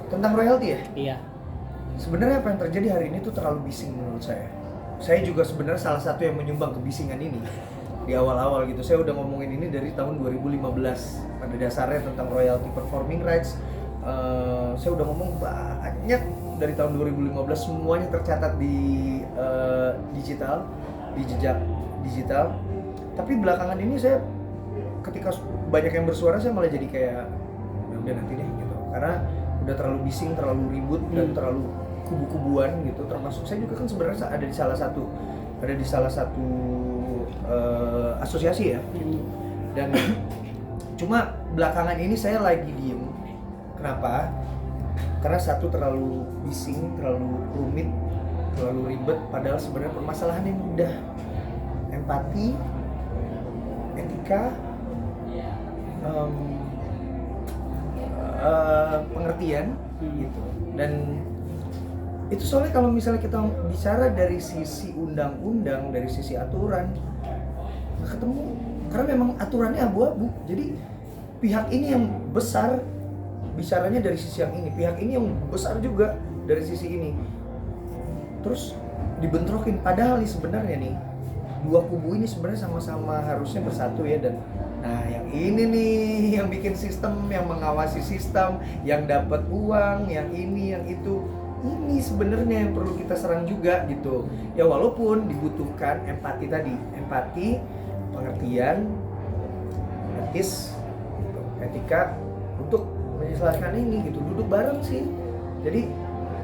Tentang royalti ya? Iya. Sebenarnya apa yang terjadi hari ini tuh terlalu bising menurut saya. Saya juga sebenarnya salah satu yang menyumbang kebisingan ini di awal-awal gitu. Saya udah ngomongin ini dari tahun 2015 pada dasarnya tentang royalty performing rights. Saya udah ngomong banyak dari tahun 2015, semuanya tercatat di digital, di jejak digital. Tapi belakangan ini saya ketika banyak yang bersuara saya malah jadi kayak ya udah nanti deh gitu. Karena udah terlalu bising, terlalu ribut dan terlalu kubu-kubuan gitu. Termasuk saya juga kan sebenarnya ada di salah satu asosiasi ya. Dan cuma belakangan ini saya lagi diem. Kenapa? Karena satu terlalu bising, terlalu rumit, terlalu ribet. Padahal sebenarnya permasalahan yang mudah. Empati, etika, pengertian gitu. Dan itu soalnya kalau misalnya kita bicara dari sisi undang-undang, dari sisi aturan, nggak ketemu. Karena memang aturannya abu-abu. Jadi pihak ini yang besar bicaranya dari sisi yang ini, pihak ini yang besar juga dari sisi ini. Terus dibentrokin. Padahal nih sebenarnya nih dua kubu ini sebenarnya sama-sama harusnya bersatu ya. Dan nah yang ini nih yang bikin sistem, yang mengawasi sistem, yang dapat uang, yang ini, yang itu. Ini sebenarnya yang perlu kita serang juga gitu. Ya walaupun dibutuhkan empati tadi, empati, pengertian, etis, gitu, etika untuk menyelesaikan ini gitu, duduk bareng sih. Jadi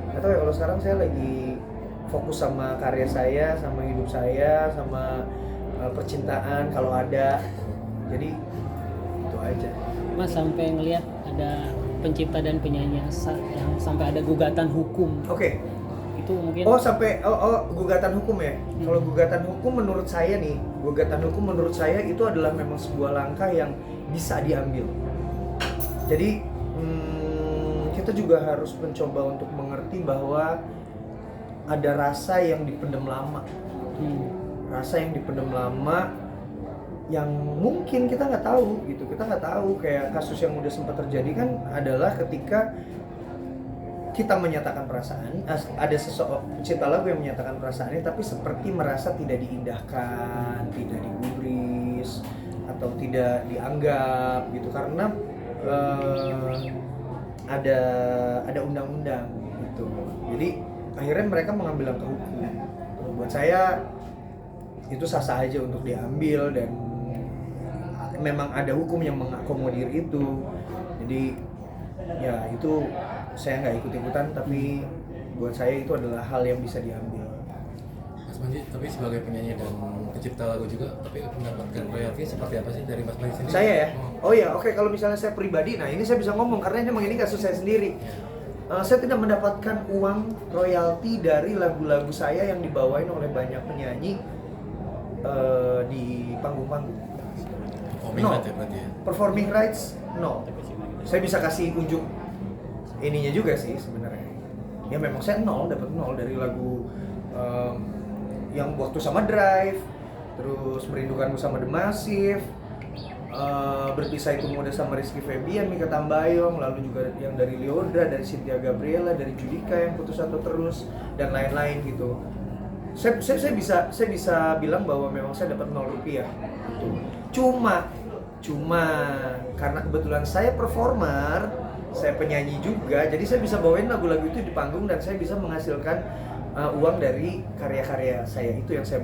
nggak tahu ya, kalau sekarang saya lagi fokus sama karya saya, sama hidup saya, sama percintaan kalau ada. Jadi itu aja. Mas sampai ngelihat ada pencipta dan penyanyi yang sampai ada gugatan hukum. Oke. Itu mungkin Sampai gugatan hukum ya. Kalau gugatan hukum menurut saya nih, itu adalah memang sebuah langkah yang bisa diambil. Jadi kita juga harus mencoba untuk mengerti bahwa ada rasa yang dipendam lama. Rasa yang dipendam lama yang mungkin kita nggak tahu gitu. Kita nggak tahu, kayak kasus yang udah sempat terjadi kan adalah ketika kita menyatakan perasaan, ada seseorang pencipta lagu yang menyatakan perasaannya tapi seperti merasa tidak diindahkan, tidak digubris atau tidak dianggap gitu karena ada undang-undang gitu. Jadi akhirnya mereka mengambil langkah hukum. Buat saya itu sah-sah aja untuk diambil dan memang ada hukum yang mengakomodir itu. Jadi ya itu saya nggak ikut-ikutan, tapi buat saya itu adalah hal yang bisa diambil. Mas Panji, tapi sebagai penyanyi dan pencipta lagu juga, tapi mendapatkan royalti seperti apa sih dari Mas Panji sendiri? Saya ya? Oke, kalau misalnya saya pribadi, nah ini saya bisa ngomong karena memang ini kasus saya sendiri. Saya tidak mendapatkan uang royalti dari lagu-lagu saya yang dibawain oleh banyak penyanyi di panggung-panggung. Performing rights, no. Saya bisa kasih unjuk ininya juga sih sebenarnya. Ya memang saya dapat nol dari lagu yang waktu sama Drive, terus Merindukanmu sama The Massive, Berpisah Itu Mudah sama Rizky Febian, Mikha Tambayong, lalu juga yang dari Lyodra, dari Cynthia Gabriela, dari Judika yang Putus Atau Terus, dan lain-lain gitu. Saya bisa bilang bahwa memang saya dapat 0 rupiah. Cuma karena kebetulan saya performer, saya penyanyi juga, jadi saya bisa bawain lagu-lagu itu di panggung dan saya bisa menghasilkan uang dari karya-karya saya itu yang saya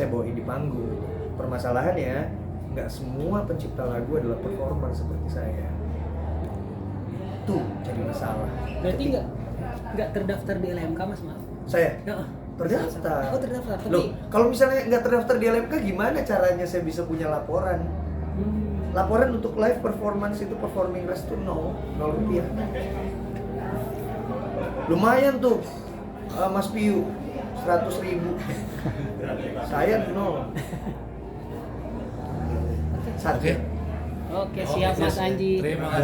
bawain di panggung. Permasalahannya nggak semua pencipta lagu adalah performer seperti saya. Itu jadi masalah. berarti nggak terdaftar di LMK Mas, maaf. Saya Nggak, terdaftar. Oh terdaftar, tapi Loh, kalau misalnya nggak terdaftar di LMK gimana caranya saya bisa punya laporan? Laporan untuk live performance itu performing rights itu 0 rupiah. Lumayan tuh Mas Piu 100.000. Saya 0. Satu. Oke, siap Mas Anji. Terima kasih.